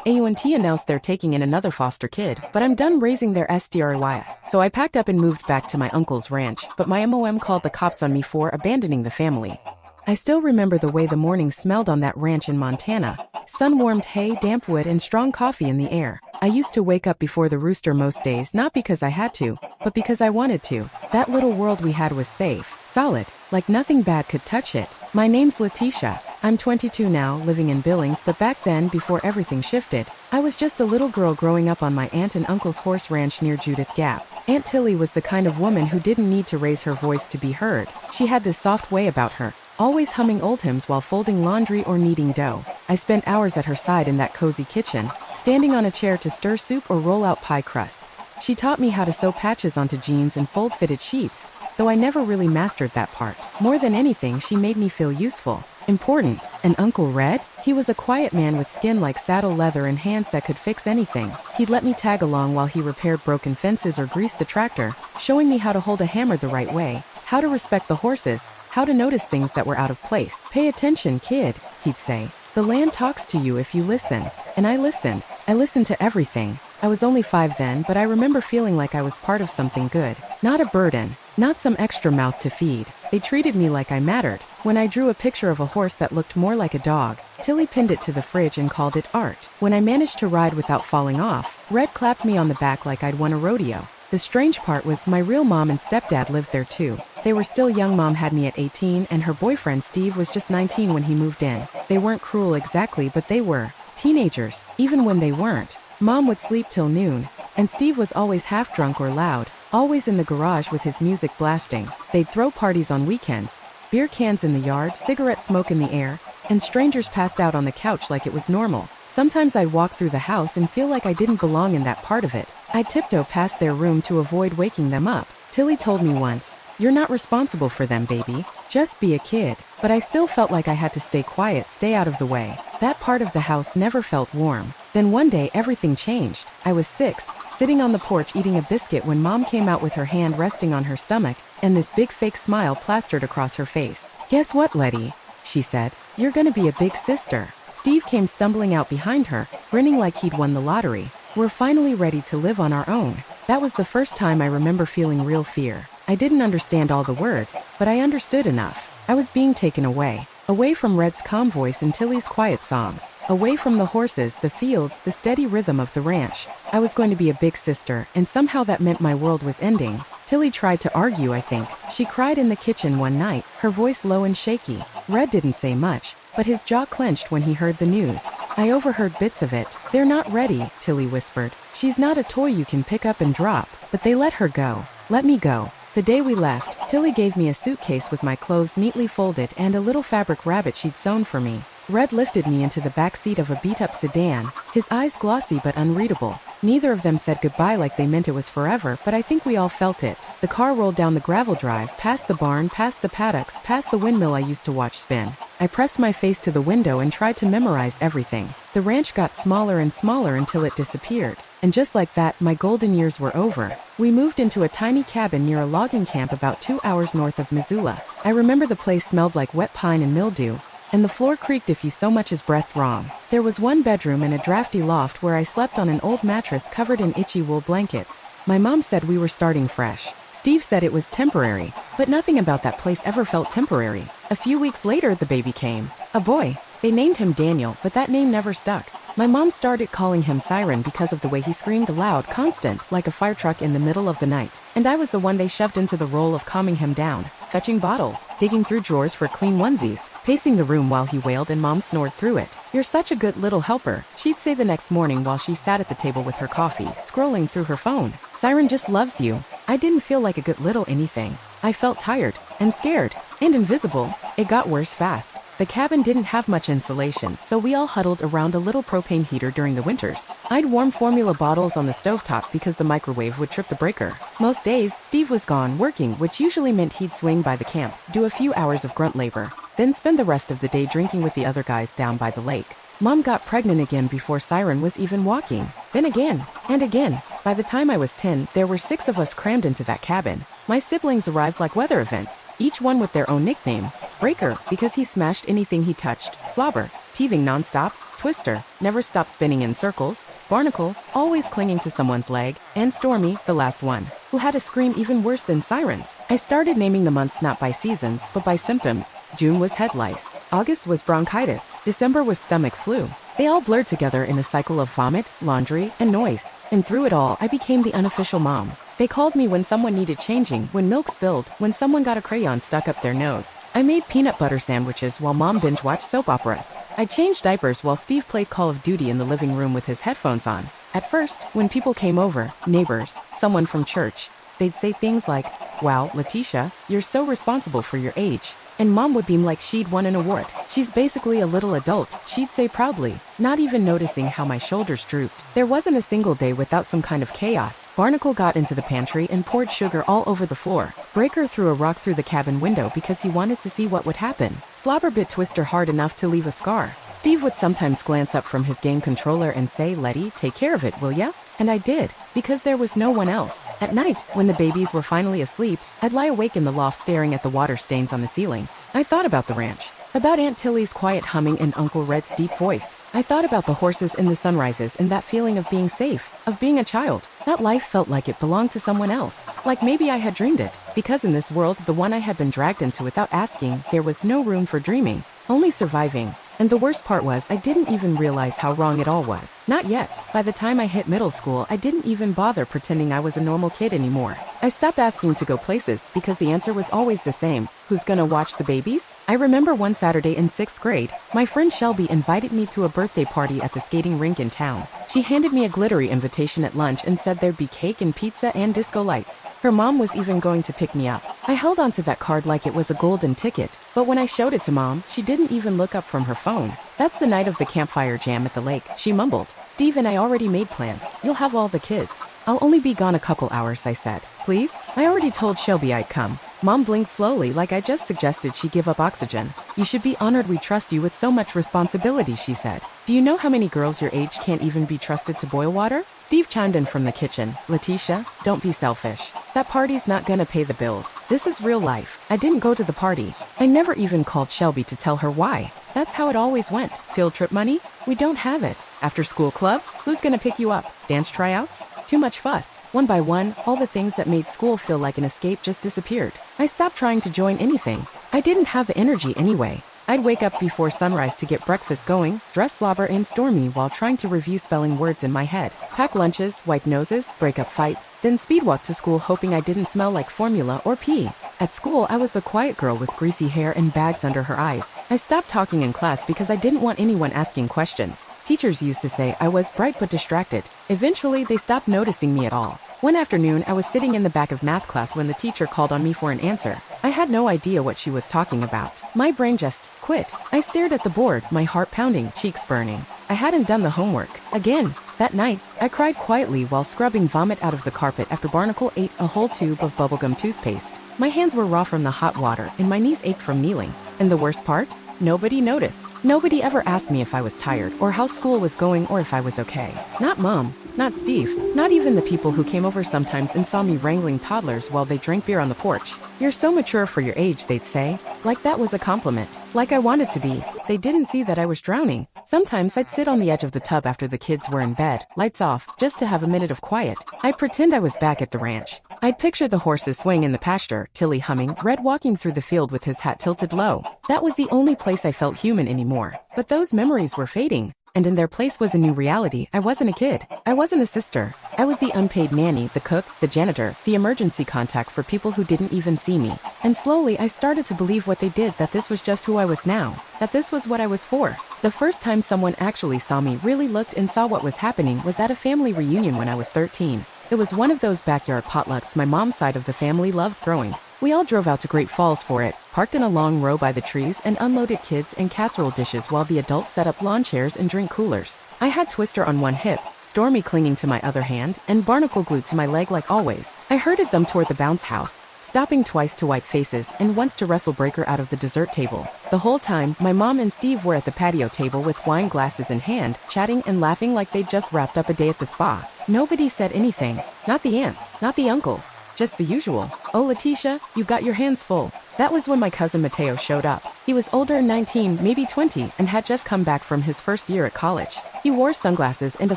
aunt announced they're taking in another foster kid, but I'm done raising their STRYs. So I packed up and moved back to my uncle's ranch, but my mom called the cops on me for abandoning the family. I still remember the way the morning smelled on that ranch in Montana. Sun-warmed hay, damp wood, and strong coffee in the air. I used to wake up before the rooster most days, not because I had to, but because I wanted to. That little world we had was safe, solid, like nothing bad could touch it. My name's Letitia. I'm 22 now, living in Billings, but back then, before everything shifted, I was just a little girl growing up on my aunt and uncle's horse ranch near Judith Gap. Aunt Tilly was the kind of woman who didn't need to raise her voice to be heard. She had this soft way about her, always humming old hymns while folding laundry or kneading dough. I spent hours at her side in that cozy kitchen, standing on a chair to stir soup or roll out pie crusts. She taught me how to sew patches onto jeans and fold fitted sheets, though I never really mastered that part. More than anything, she made me feel useful, important. And Uncle Red? He was a quiet man with skin like saddle leather and hands that could fix anything. He'd let me tag along while he repaired broken fences or greased the tractor, showing me how to hold a hammer the right way, how to respect the horses, how to notice things that were out of place. Pay attention, kid, he'd say. The land talks to you if you listen. And I listened. I listened to everything. I was only 5 then, but I remember feeling like I was part of something good. Not a burden. Not some extra mouth to feed. They treated me like I mattered. When I drew a picture of a horse that looked more like a dog, Tilly pinned it to the fridge and called it art. When I managed to ride without falling off, Red clapped me on the back like I'd won a rodeo. The strange part was my real mom and stepdad lived there too. They were still young. Mom had me at 18 and her boyfriend Steve was just 19 when he moved in. They weren't cruel exactly, but they were teenagers. Even when they weren't, Mom would sleep till noon, and Steve was always half drunk or loud, always in the garage with his music blasting. They'd throw parties on weekends, beer cans in the yard, cigarette smoke in the air, and strangers passed out on the couch like it was normal. Sometimes I'd walk through the house and feel like I didn't belong in that part of it. I'd tiptoe past their room to avoid waking them up. Tilly told me once, "You're not responsible for them, baby. Just be a kid." But I still felt like I had to stay quiet, stay out of the way. That part of the house never felt warm. Then one day everything changed. I was 6, sitting on the porch eating a biscuit when Mom came out with her hand resting on her stomach, and this big fake smile plastered across her face. "Guess what, Letty?" she said. "You're gonna be a big sister." Steve came stumbling out behind her, grinning like he'd won the lottery. "We're finally ready to live on our own." That was the first time I remember feeling real fear. I didn't understand all the words, but I understood enough. I was being taken away. Away from Red's calm voice and Tilly's quiet songs. Away from the horses, the fields, the steady rhythm of the ranch. I was going to be a big sister, and somehow that meant my world was ending. Tilly tried to argue, I think. She cried in the kitchen one night, her voice low and shaky. Red didn't say much, but his jaw clenched when he heard the news. I overheard bits of it. "They're not ready," Tilly whispered. "She's not a toy you can pick up and drop." But they let her go. Let me go. The day we left, Tilly gave me a suitcase with my clothes neatly folded and a little fabric rabbit she'd sewn for me. Red lifted me into the back seat of a beat-up sedan, his eyes glossy but unreadable. Neither of them said goodbye like they meant it was forever, but I think we all felt it. The car rolled down the gravel drive, past the barn, past the paddocks, past the windmill I used to watch spin. I pressed my face to the window and tried to memorize everything. The ranch got smaller and smaller until it disappeared. And just like that, my golden years were over. We moved into a tiny cabin near a logging camp about 2 hours north of Missoula. I remember the place smelled like wet pine and mildew, and the floor creaked if you so much as breathed wrong. There was one bedroom and a drafty loft where I slept on an old mattress covered in itchy wool blankets. My mom said we were starting fresh. Steve said it was temporary, but nothing about that place ever felt temporary. A few weeks later, the baby came. A boy. They named him Daniel, but that name never stuck. My mom started calling him Siren because of the way he screamed loud, constant, like a fire truck in the middle of the night. And I was the one they shoved into the role of calming him down, fetching bottles, digging through drawers for clean onesies, pacing the room while he wailed and Mom snored through it. "You're such a good little helper," she'd say the next morning while she sat at the table with her coffee, scrolling through her phone. "Siren just loves you." I didn't feel like a good little anything. I felt tired, and scared, and invisible. It got worse fast. The cabin didn't have much insulation, so we all huddled around a little propane heater during the winters. I'd warm formula bottles on the stovetop because the microwave would trip the breaker. Most days, Steve was gone working, which usually meant he'd swing by the camp, do a few hours of grunt labor, then spend the rest of the day drinking with the other guys down by the lake. Mom got pregnant again before Siren was even walking. Then again, and again. By the time I was 10, there were 6 of us crammed into that cabin. My siblings arrived like weather events, each one with their own nickname. Breaker, because he smashed anything he touched. Slobber, teething nonstop. Twister never stopped spinning in circles, Barnacle always clinging to someone's leg, and Stormy, the last one, who had a scream even worse than sirens. I started naming the months not by seasons but by symptoms. June was head lice, August was bronchitis, December was stomach flu. They all blurred together in a cycle of vomit, laundry, and noise. And through it all, I became the unofficial mom. They called me when someone needed changing, when milk spilled, when someone got a crayon stuck up their nose. I made peanut butter sandwiches while mom binge-watched soap operas. I changed diapers while Steve played Call of Duty in the living room with his headphones on. At first, when people came over, neighbors, someone from church, they'd say things like, "Wow, Letitia, you're so responsible for your age." And mom would beam like she'd won an award. "She's basically a little adult," she'd say proudly, not even noticing how my shoulders drooped. There wasn't a single day without some kind of chaos. Barnacle got into the pantry and poured sugar all over the floor. Breaker threw a rock through the cabin window because he wanted to see what would happen. Slobber bit Twister hard enough to leave a scar. Steve would sometimes glance up from his game controller and say, "Letty, take care of it, will ya?" And I did, because there was no one else. At night, when the babies were finally asleep, I'd lie awake in the loft staring at the water stains on the ceiling. I thought about the ranch, about Aunt Tilly's quiet humming and Uncle Red's deep voice. I thought about the horses in the sunrises and that feeling of being safe, of being a child. That life felt like it belonged to someone else, like maybe I had dreamed it. Because in this world, the one I had been dragged into without asking, there was no room for dreaming, only surviving. And the worst part was, I didn't even realize how wrong it all was. Not yet. By the time I hit middle school, I didn't even bother pretending I was a normal kid anymore. I stopped asking to go places because the answer was always the same. Who's gonna watch the babies? I remember one Saturday in 6th grade, my friend Shelby invited me to a birthday party at the skating rink in town. She handed me a glittery invitation at lunch and said there'd be cake and pizza and disco lights. Her mom was even going to pick me up. I held onto that card like it was a golden ticket, but when I showed it to mom, she didn't even look up from her phone. "That's the night of the campfire jam at the lake," she mumbled. "Steve and I already made plans. You'll have all the kids." "I'll only be gone a couple hours," I said. "Please?" I already told Shelby I'd come. Mom blinked slowly like I just suggested she give up oxygen. "You should be honored we trust you with so much responsibility," she said. "Do you know how many girls your age can't even be trusted to boil water?" Steve chimed in from the kitchen. "Letitia, don't be selfish. That party's not gonna pay the bills. This is real life." I didn't go to the party. I never even called Shelby to tell her why. That's how it always went. Field trip money? We don't have it. After school club? Who's gonna pick you up? Dance tryouts? Too much fuss. One by one, all the things that made school feel like an escape just disappeared. I stopped trying to join anything. I didn't have the energy anyway. I'd wake up before sunrise to get breakfast going, dress Slobber and Stormy while trying to review spelling words in my head, pack lunches, wipe noses, break up fights, then speed walk to school hoping I didn't smell like formula or pee. At school, I was the quiet girl with greasy hair and bags under her eyes. I stopped talking in class because I didn't want anyone asking questions. Teachers used to say I was bright but distracted. Eventually, they stopped noticing me at all. One afternoon, I was sitting in the back of math class when the teacher called on me for an answer. I had no idea what she was talking about. My brain just quit. I stared at the board, my heart pounding, cheeks burning. I hadn't done the homework. Again. That night, I cried quietly while scrubbing vomit out of the carpet after Barnacle ate a whole tube of bubblegum toothpaste. My hands were raw from the hot water and my knees ached from kneeling. And the worst part? Nobody noticed. Nobody ever asked me if I was tired or how school was going or if I was okay. Not mom, not Steve, not even the people who came over sometimes and saw me wrangling toddlers while they drank beer on the porch. "You're so mature for your age," they'd say. Like that was a compliment. Like I wanted to be. They didn't see that I was drowning. Sometimes I'd sit on the edge of the tub after the kids were in bed, lights off, just to have a minute of quiet. I'd pretend I was back at the ranch. I'd picture the horses swaying in the pasture, Tilly humming, Red walking through the field with his hat tilted low. That was the only place I felt human anymore. But those memories were fading. And in their place was a new reality. I wasn't a kid. I wasn't a sister. I was the unpaid nanny, the cook, the janitor, the emergency contact for people who didn't even see me. And slowly I started to believe what they did, that this was just who I was now, that this was what I was for. The first time someone actually saw me, really looked and saw what was happening, was at a family reunion when I was 13. It was one of those backyard potlucks my mom's side of the family loved throwing. We all drove out to Great Falls for it, parked in a long row by the trees and unloaded kids and casserole dishes while the adults set up lawn chairs and drink coolers. I had Twister on one hip, Stormy clinging to my other hand, and Barnacle glued to my leg like always. I herded them toward the bounce house, stopping twice to wipe faces and once to wrestle Breaker out of the dessert table. The whole time, my mom and Steve were at the patio table with wine glasses in hand, chatting and laughing like they'd just wrapped up a day at the spa. Nobody said anything. Not the aunts, not the uncles. Just the usual. "Oh, Letitia, you've got your hands full." That was when my cousin Mateo showed up. He was older, 19, maybe 20, and had just come back from his first year at college. He wore sunglasses and a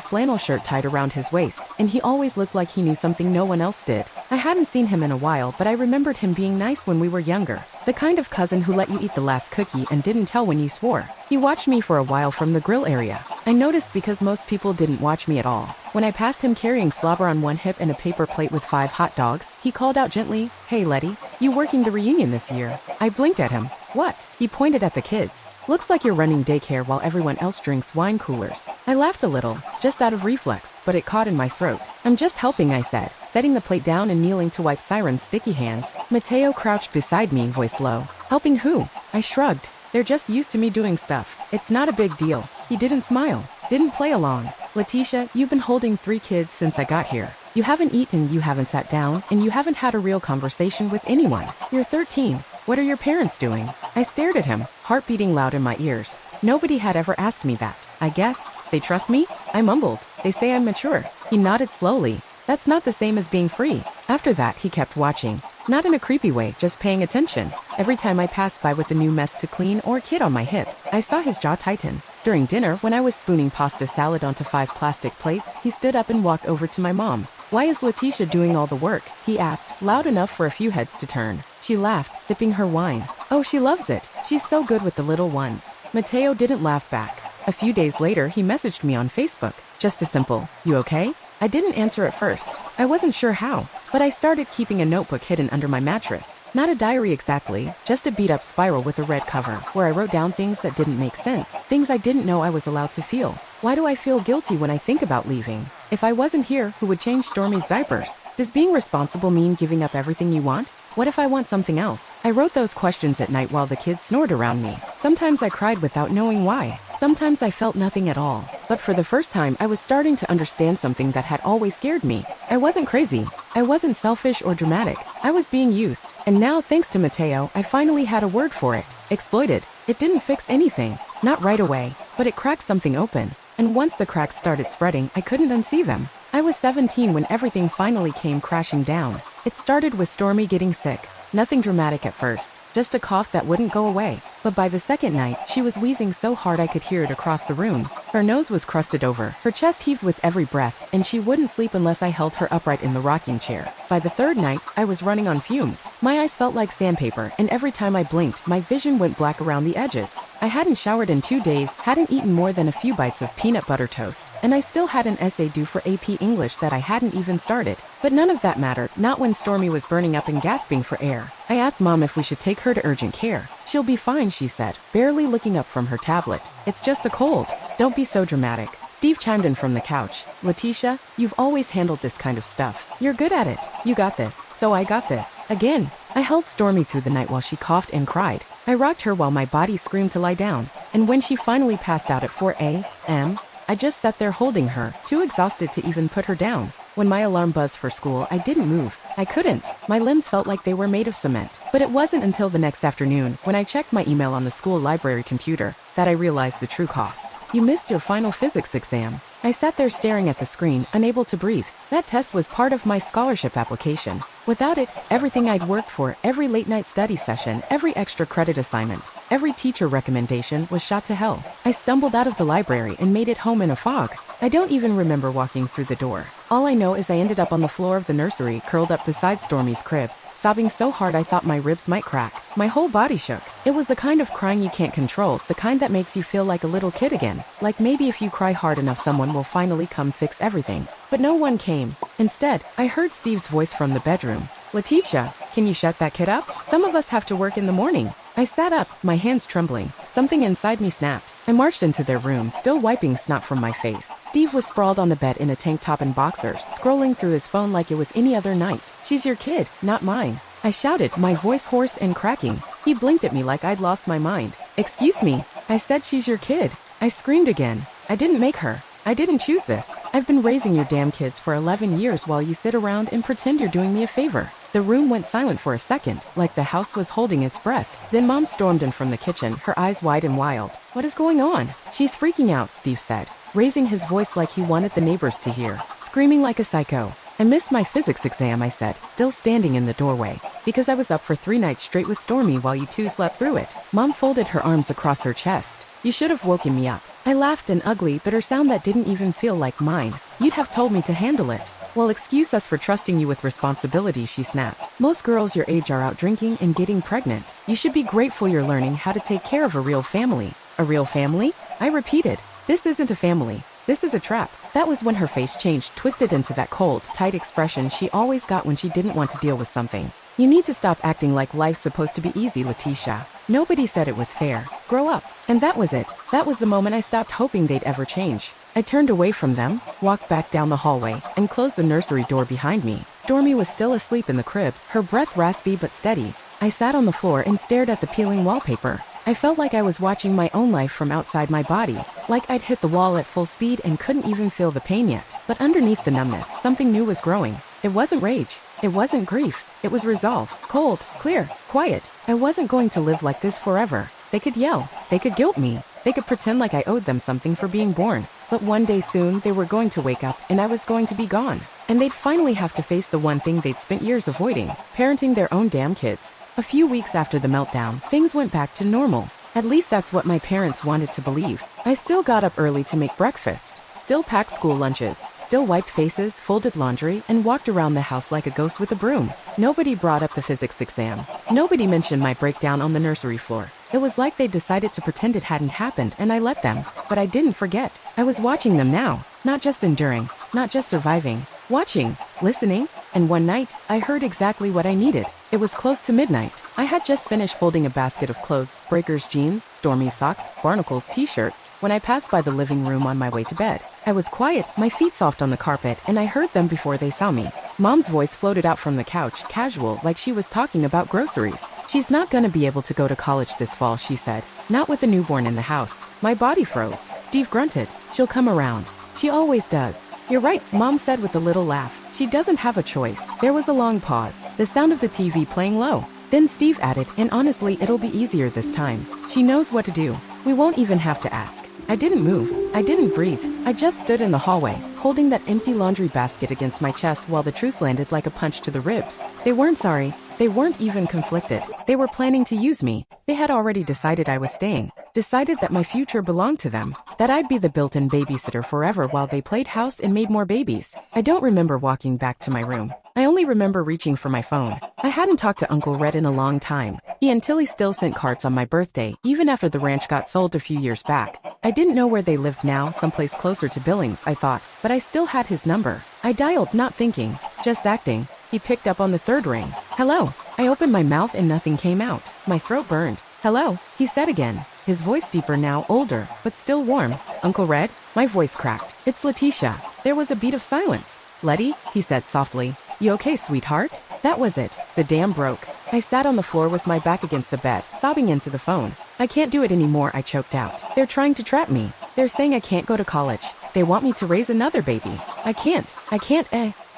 flannel shirt tied around his waist, and he always looked like he knew something no one else did. I hadn't seen him in a while, but I remembered him being nice when we were younger. The kind of cousin who let you eat the last cookie and didn't tell when you swore. He watched me for a while from the grill area. I noticed because most people didn't watch me at all. When I passed him carrying slobber on one hip and a paper plate with 5 hot dogs, he called out gently, "Hey Letty, you working the reunion this year?" I blinked at him. "What?" He pointed at the kids. "Looks like you're running daycare while everyone else drinks wine coolers." I laughed a little, just out of reflex, but it caught in my throat. "I'm just helping," I said, setting the plate down and kneeling to wipe Siren's sticky hands. Mateo crouched beside me, voice low. "Helping who?" I shrugged. "They're just used to me doing stuff. It's not a big deal." He didn't smile, didn't play along. "Letitia, you've been holding 3 kids since I got here. You haven't eaten, you haven't sat down, and you haven't had a real conversation with anyone. You're 13. What are your parents doing?" I stared at him, heart beating loud in my ears. Nobody had ever asked me that. "I guess they trust me?" I mumbled. "They say I'm mature." He nodded slowly. "That's not the same as being free." After that, he kept watching. Not in a creepy way, just paying attention. Every time I passed by with a new mess to clean or a kid on my hip, I saw his jaw tighten. During dinner, when I was spooning pasta salad onto 5 plastic plates, he stood up and walked over to my mom. "Why is Letitia doing all the work?" he asked, loud enough for a few heads to turn. She laughed, sipping her wine. "Oh, she loves it. She's so good with the little ones." Mateo didn't laugh back. A few days later, he messaged me on Facebook. Just a simple, "You okay?" I didn't answer at first. I wasn't sure how, but I started keeping a notebook hidden under my mattress. Not a diary exactly, just a beat-up spiral with a red cover, where I wrote down things that didn't make sense, things I didn't know I was allowed to feel. Why do I feel guilty when I think about leaving? If I wasn't here, who would change Stormy's diapers? Does being responsible mean giving up everything you want? What if I want something else? I wrote those questions at night while the kids snored around me. Sometimes I cried without knowing why. Sometimes I felt nothing at all. But for the first time, I was starting to understand something that had always scared me. I wasn't crazy. I wasn't selfish or dramatic. I was being used. And now, thanks to Mateo, I finally had a word for it. Exploited. It didn't fix anything. Not right away. But it cracked something open. And once the cracks started spreading, I couldn't unsee them. I was 17 when everything finally came crashing down. It started with Stormy getting sick. Nothing dramatic at first, just a cough that wouldn't go away. But by the second night, she was wheezing so hard I could hear it across the room. Her nose was crusted over, her chest heaved with every breath, and she wouldn't sleep unless I held her upright in the rocking chair. By the third night, I was running on fumes. My eyes felt like sandpaper, and every time I blinked, my vision went black around the edges. I hadn't showered in 2 days, hadn't eaten more than a few bites of peanut butter toast, and I still had an essay due for AP English that I hadn't even started. But none of that mattered, not when Stormy was burning up and gasping for air. I asked Mom if we should take her to urgent care. "She'll be fine," she said, barely looking up from her tablet. "It's just a cold." "Don't be so dramatic." Steve chimed in from the couch. "Letitia, you've always handled this kind of stuff. You're good at it. You got this. So I got this. Again." I held Stormy through the night while she coughed and cried. I rocked her while my body screamed to lie down. And when she finally passed out at 4 a.m., I just sat there holding her, too exhausted to even put her down. When my alarm buzzed for school, I didn't move. I couldn't. My limbs felt like they were made of cement. But it wasn't until the next afternoon, when I checked my email on the school library computer, that I realized the true cost. "You missed your final physics exam." I sat there staring at the screen, unable to breathe. That test was part of my scholarship application. Without it, everything I'd worked for, every late-night study session, every extra credit assignment, every teacher recommendation was shot to hell. I stumbled out of the library and made it home in a fog. I don't even remember walking through the door. All I know is I ended up on the floor of the nursery, curled up beside Stormy's crib, sobbing so hard I thought my ribs might crack. My whole body shook. It was the kind of crying you can't control, the kind that makes you feel like a little kid again. Like maybe if you cry hard enough someone will finally come fix everything. But no one came. Instead, I heard Steve's voice from the bedroom. "Letitia, can you shut that kid up? Some of us have to work in the morning." I sat up, my hands trembling. Something inside me snapped. I marched into their room, still wiping snot from my face. Steve was sprawled on the bed in a tank top and boxers, scrolling through his phone like it was any other night. "She's your kid, not mine." I shouted, my voice hoarse and cracking. He blinked at me like I'd lost my mind. "Excuse me, I said she's your kid." I screamed again. "I didn't make her. I didn't choose this. I've been raising your damn kids for 11 years while you sit around and pretend you're doing me a favor." The room went silent for a second, like the house was holding its breath. Then Mom stormed in from the kitchen, her eyes wide and wild. "What is going on?" "She's freaking out," Steve said, raising his voice like he wanted the neighbors to hear. "Screaming like a psycho." "I missed my physics exam," I said, still standing in the doorway. Because I was up for 3 nights straight with Stormy while you two slept through it. Mom folded her arms across her chest. You should have woken me up. I laughed an ugly, bitter sound that didn't even feel like mine. You'd have told me to handle it. Well, excuse us for trusting you with responsibility, she snapped. Most girls your age are out drinking and getting pregnant. You should be grateful you're learning how to take care of a real family. A real family? I repeated. This isn't a family. This is a trap. That was when her face changed, twisted into that cold, tight expression she always got when she didn't want to deal with something. You need to stop acting like life's supposed to be easy, Letitia. Nobody said it was fair. Grow up. And that was it. That was the moment I stopped hoping they'd ever change. I turned away from them, walked back down the hallway, and closed the nursery door behind me. Stormy was still asleep in the crib, her breath raspy but steady. I sat on the floor and stared at the peeling wallpaper. I felt like I was watching my own life from outside my body, like I'd hit the wall at full speed and couldn't even feel the pain yet. But underneath the numbness, something new was growing. It wasn't rage. It wasn't grief. It was resolve. Cold, clear, quiet. I wasn't going to live like this forever. They could yell. They could guilt me. They could pretend like I owed them something for being born. But one day soon, they were going to wake up and I was going to be gone. And they'd finally have to face the one thing they'd spent years avoiding, parenting their own damn kids. A few weeks after the meltdown, things went back to normal. At least that's what my parents wanted to believe. I still got up early to make breakfast, still packed school lunches, still wiped faces, folded laundry, and walked around the house like a ghost with a broom. Nobody brought up the physics exam. Nobody mentioned my breakdown on the nursery floor. It was like they decided to pretend it hadn't happened, and I let them. But I didn't forget. I was watching them now, not just enduring, not just surviving. Watching, listening, and one night, I heard exactly what I needed. It was close to midnight. I had just finished folding a basket of clothes, Breakers jeans, Stormy socks, Barnacles t-shirts, when I passed by the living room on my way to bed. I was quiet, my feet soft on the carpet, and I heard them before they saw me. Mom's voice floated out from the couch, casual, like she was talking about groceries. She's not gonna be able to go to college this fall, she said. Not with a newborn in the house. My body froze. Steve grunted. She'll come around. She always does. You're right, Mom said with a little laugh. She doesn't have a choice. There was a long pause, the sound of the TV playing low. Then Steve added, and honestly, it'll be easier this time. She knows what to do. We won't even have to ask. I didn't move. I didn't breathe. I just stood in the hallway, holding that empty laundry basket against my chest while the truth landed like a punch to the ribs. They weren't sorry. They weren't even conflicted. They were planning to use me. They had already decided I was staying. Decided that my future belonged to them. That I'd be the built-in babysitter forever while they played house and made more babies. I don't remember walking back to my room. I only remember reaching for my phone. I hadn't talked to Uncle Red in a long time. He and Tilly still sent cards on my birthday, even after the ranch got sold a few years back. I didn't know where they lived now, someplace closer to Billings, I thought, but I still had his number. I dialed, not thinking, just acting. He picked up on the third ring. Hello. I opened my mouth and nothing came out. My throat burned. Hello, he said again. His voice deeper now, older, but still warm. Uncle Red? My voice cracked. It's Letitia. There was a beat of silence. Letty? He said softly. You okay, sweetheart? That was it. The dam broke. I sat on the floor with my back against the bed, sobbing into the phone. I can't do it anymore, I choked out. They're trying to trap me. They're saying I can't go to college. They want me to raise another baby. I can't,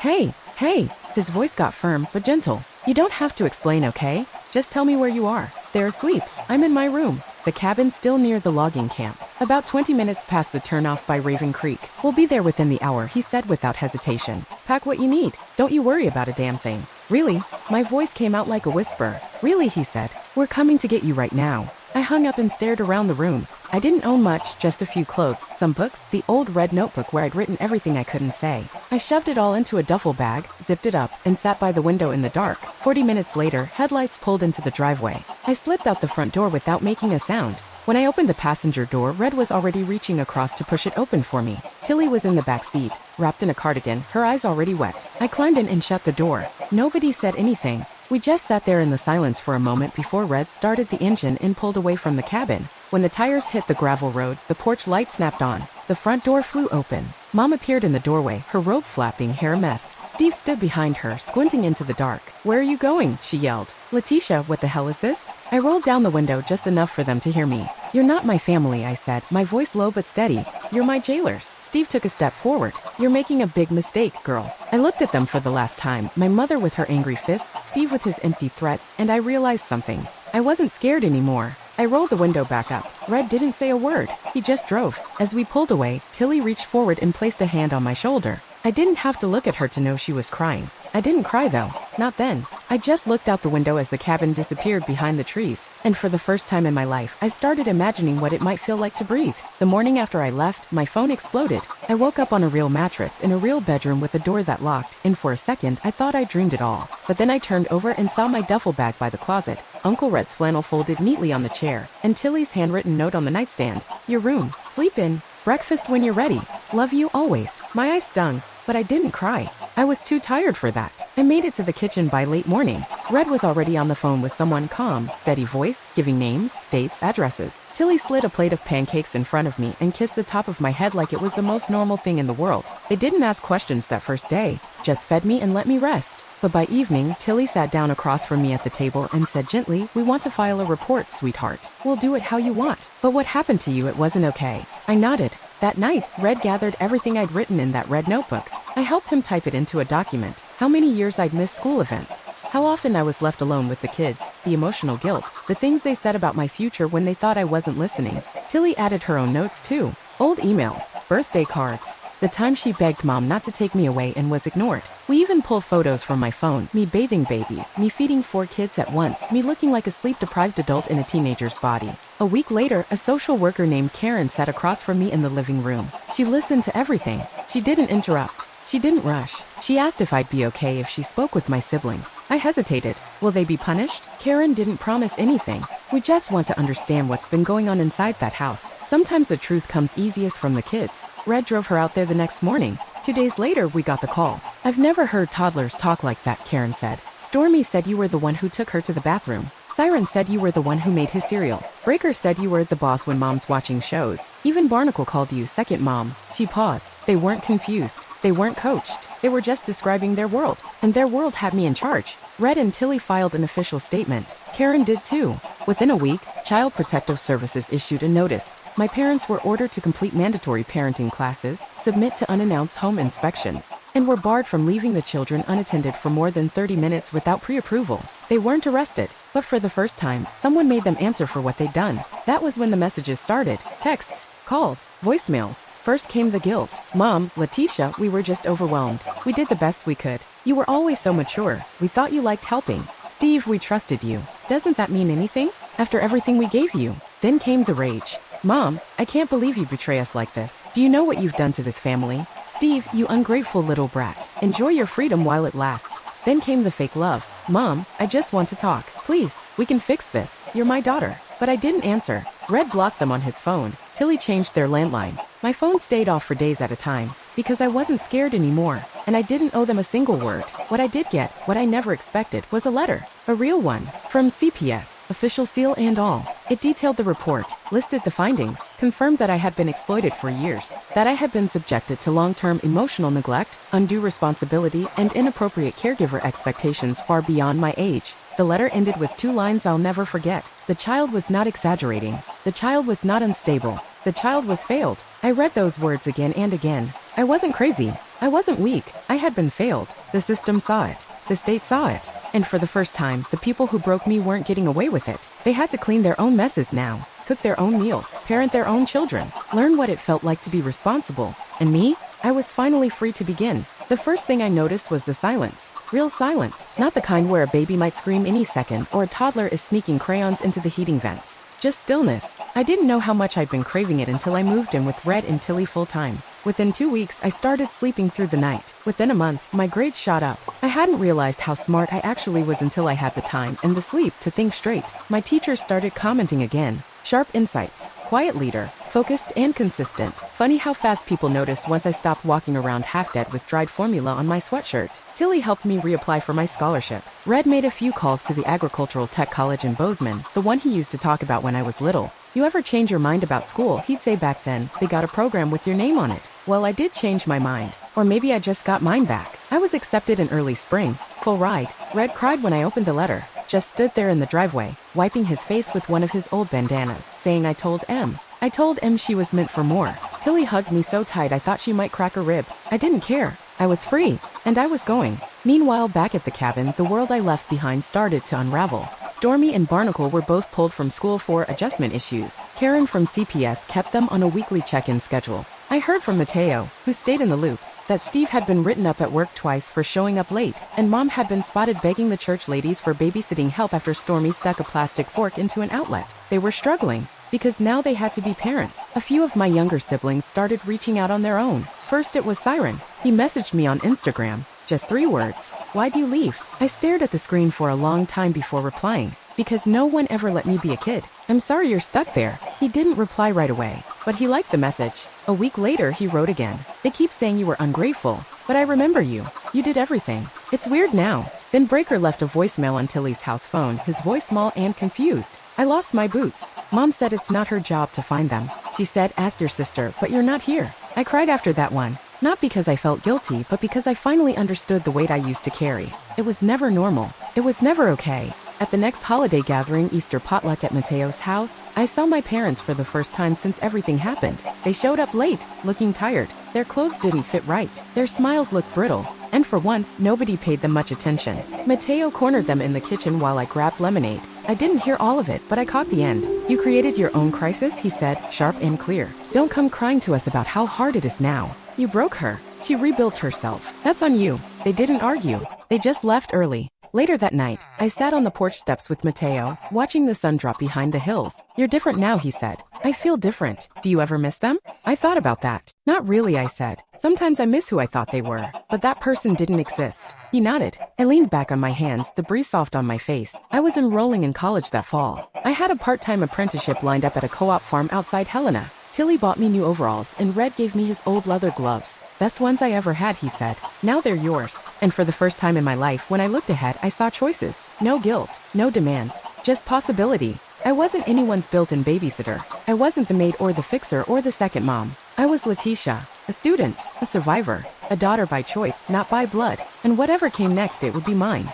Hey. His voice got firm, but gentle. You don't have to explain, okay? Just tell me where you are. They're asleep. I'm in my room. The cabin's still near the logging camp. About 20 minutes past the turnoff by Raven Creek. We'll be there within the hour, he said without hesitation. Pack what you need. Don't you worry about a damn thing. Really? My voice came out like a whisper. Really, he said. We're coming to get you right now. I hung up and stared around the room. I didn't own much, just a few clothes, some books, the old red notebook where I'd written everything I couldn't say. I shoved it all into a duffel bag, zipped it up, and sat by the window in the dark. 40 minutes later, headlights pulled into the driveway. I slipped out the front door without making a sound. When I opened the passenger door, Red was already reaching across to push it open for me. Tilly was in the back seat, wrapped in a cardigan, her eyes already wet. I climbed in and shut the door. Nobody said anything. We just sat there in the silence for a moment before Red started the engine and pulled away from the cabin. When the tires hit the gravel road, the porch light snapped on. The front door flew open. Mom appeared in the doorway, her robe flapping, hair a mess. Steve stood behind her, squinting into the dark. Where are you going? She yelled. Letitia, what the hell is this? I rolled down the window just enough for them to hear me. You're not my family, I said, my voice low but steady. You're my jailers. Steve took a step forward. You're making a big mistake, girl. I looked at them for the last time, my mother with her angry fists, Steve with his empty threats, and I realized something. I wasn't scared anymore. I rolled the window back up. Red didn't say a word. He just drove. As we pulled away, Tilly reached forward and placed a hand on my shoulder. I didn't have to look at her to know she was crying. I didn't cry though. Not then. I just looked out the window as the cabin disappeared behind the trees, and for the first time in my life, I started imagining what it might feel like to breathe. The morning after I left, my phone exploded. I woke up on a real mattress in a real bedroom with a door that locked, and for a second, I thought I dreamed it all. But then I turned over and saw my duffel bag by the closet, Uncle Rhett's flannel folded neatly on the chair, and Tilly's handwritten note on the nightstand. Your room. Sleep in. Breakfast when you're ready. Love you always. My eyes stung, but I didn't cry. I was too tired for that. I made it to the kitchen by late morning. Red was already on the phone with someone, calm, steady voice, giving names, dates, addresses. Tilly slid a plate of pancakes in front of me and kissed the top of my head like it was the most normal thing in the world. They didn't ask questions that first day, just fed me and let me rest. But by evening, Tilly sat down across from me at the table and said gently, we want to file a report, sweetheart. We'll do it how you want. But what happened to you? It wasn't okay. I nodded. That night, Red gathered everything I'd written in that red notebook. I helped him type it into a document. How many years I'd missed school events. How often I was left alone with the kids, the emotional guilt, the things they said about my future when they thought I wasn't listening. Tilly added her own notes too. Old emails, birthday cards. The time she begged Mom not to take me away and was ignored. We even pulled photos from my phone, me bathing babies, me feeding 4 kids at once, me looking like a sleep-deprived adult in a teenager's body. A week later, a social worker named Karen sat across from me in the living room. She listened to everything. She didn't interrupt. She didn't rush. She asked if I'd be okay if she spoke with my siblings. I hesitated. Will they be punished? Karen didn't promise anything. We just want to understand what's been going on inside that house. Sometimes the truth comes easiest from the kids. Red drove her out there the next morning. 2 days later, we got the call. I've never heard toddlers talk like that, Karen said. Stormy said you were the one who took her to the bathroom. Siren said you were the one who made his cereal. Breaker said you were the boss when Mom's watching shows. Even Barnacle called you second mom. She paused. They weren't confused. They weren't coached. They were just describing their world. And their world had me in charge. Red and Tilly filed an official statement. Karen did too. Within a week, Child Protective Services issued a notice. My parents were ordered to complete mandatory parenting classes, submit to unannounced home inspections, and were barred from leaving the children unattended for more than 30 minutes without pre-approval. They weren't arrested, but for the first time, someone made them answer for what they'd done. That was when the messages started. Texts, calls, voicemails. First came the guilt. Mom, Letitia, we were just overwhelmed. We did the best we could. You were always so mature. We thought you liked helping. Steve, we trusted you. Doesn't that mean anything? After everything we gave you. Then came the rage. Mom, I can't believe you betray us like this. Do you know what you've done to this family? Steve, you ungrateful little brat. Enjoy your freedom while it lasts. Then came the fake love. Mom, I just want to talk. Please, we can fix this. You're my daughter. But I didn't answer. Red blocked them on his phone. Tilly changed their landline. My phone stayed off for days at a time, because I wasn't scared anymore, and I didn't owe them a single word. What I did get, what I never expected, was a letter. A real one. From CPS, official seal and all. It detailed the report, listed the findings, confirmed that I had been exploited for years, that I had been subjected to long-term emotional neglect, undue responsibility, and inappropriate caregiver expectations far beyond my age. The letter ended with 2 lines I'll never forget. The child was not exaggerating. The child was not unstable. The child was failed. I read those words again and again. I wasn't crazy. I wasn't weak. I had been failed. The system saw it. The state saw it. And for the first time, the people who broke me weren't getting away with it. They had to clean their own messes now, cook their own meals, parent their own children, learn what it felt like to be responsible. And me? I was finally free to begin. The first thing I noticed was the silence. Real silence. Not the kind where a baby might scream any second or a toddler is sneaking crayons into the heating vents. Just stillness. I didn't know how much I'd been craving it until I moved in with Red and Tilly full time. Within 2 weeks, I started sleeping through the night. Within a month, my grades shot up. I hadn't realized how smart I actually was until I had the time and the sleep to think straight. My teachers started commenting again. Sharp insights. Quiet leader. Focused and consistent. Funny how fast people noticed once I stopped walking around half-dead with dried formula on my sweatshirt. Tilly helped me reapply for my scholarship. Red made a few calls to the Agricultural Tech College in Bozeman, the one he used to talk about when I was little. You ever change your mind about school? He'd say back then, they got a program with your name on it. Well, I did change my mind. Or maybe I just got mine back. I was accepted in early spring. Full ride. Red cried when I opened the letter. Just stood there in the driveway, wiping his face with one of his old bandanas, saying I told M. I told M she was meant for more. Tilly hugged me so tight I thought she might crack a rib. I didn't care. I was free. And I was going. Meanwhile, back at the cabin, the world I left behind started to unravel. Stormy and Barnacle were both pulled from school for adjustment issues. Karen from CPS kept them on a weekly check-in schedule. I heard from Mateo, who stayed in the loop. that Steve had been written up at work twice for showing up late, and Mom had been spotted begging the church ladies for babysitting help after Stormy stuck a plastic fork into an outlet. They were struggling, because now they had to be parents. A few of my younger siblings started reaching out on their own. First it was Siren. He messaged me on Instagram. Just 3 words. Why'd you leave? I stared at the screen for a long time before replying, because no one ever let me be a kid. I'm sorry you're stuck there. He didn't reply right away, but he liked the message. A week later he wrote again. They keep saying you were ungrateful, but I remember you. You did everything. It's weird now. Then Breaker left a voicemail on Tilly's house phone, his voice small and confused. I lost my boots. Mom said it's not her job to find them. She said, ask your sister, but you're not here. I cried after that one. Not because I felt guilty, but because I finally understood the weight I used to carry. It was never normal. It was never okay. At the next holiday gathering, Easter potluck at Mateo's house, I saw my parents for the first time since everything happened. They showed up late, looking tired. Their clothes didn't fit right. Their smiles looked brittle. And for once, nobody paid them much attention. Mateo cornered them in the kitchen while I grabbed lemonade. I didn't hear all of it, but I caught the end. You created your own crisis, he said, sharp and clear. Don't come crying to us about how hard it is now. You broke her. She rebuilt herself. That's on you. They didn't argue. They just left early. Later that night, I sat on the porch steps with Mateo, watching the sun drop behind the hills. You're different now, he said. I feel different. Do you ever miss them? I thought about that. Not really, I said. Sometimes I miss who I thought they were, but that person didn't exist. He nodded. I leaned back on my hands, the breeze soft on my face. I was enrolling in college that fall. I had a part-time apprenticeship lined up at a co-op farm outside Helena. Tilly bought me new overalls, and Red gave me his old leather gloves. Best ones I ever had, he said. Now they're yours. And for the first time in my life, when I looked ahead, I saw choices. No guilt, no demands, just possibility. I wasn't anyone's built-in babysitter. I wasn't the maid or the fixer or the second mom. I was Letitia, a student, a survivor, a daughter by choice, not by blood. And whatever came next, it would be mine.